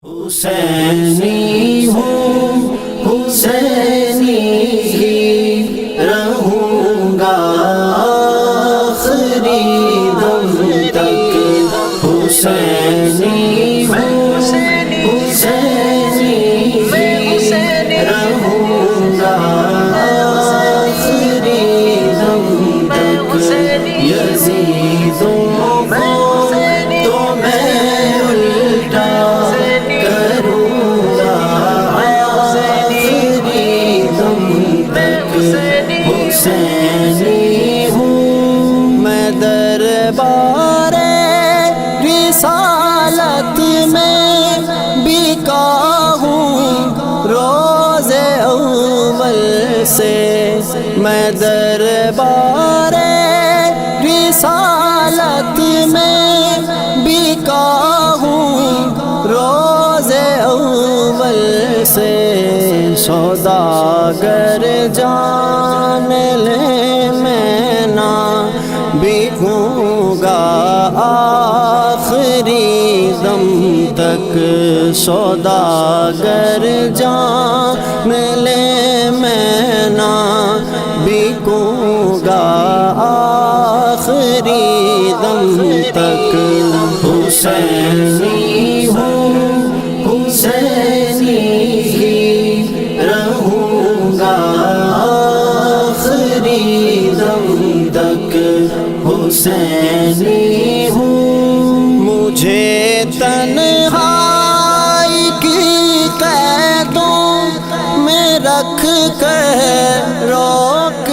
حسینی ہوں، حسینی ہی رہوں گا آخری دم تک۔ حسینی ہوں، حسینی ہی رہوں گا آخری دم تک۔ یزیدوں کو تو میں الٹا کروں گا آخری دم تک۔ حسینی ہوں میں، دربار رسالت میں بکا ہوں روز اول سے۔ میں دربار رسالت میں بکا ہوں روز اول سے۔ سوداگر جان لے میں نہ بکوں گا آخری دم تک۔ سوداگر جان لے میں نہ بکوں گا آخری دم تک۔ حسینی ہوں، حسینی ہی رہوں گا آخری دم تک۔ حسینی ہوں مجھے تنہائی کی قیدوں میں رکھ کر روک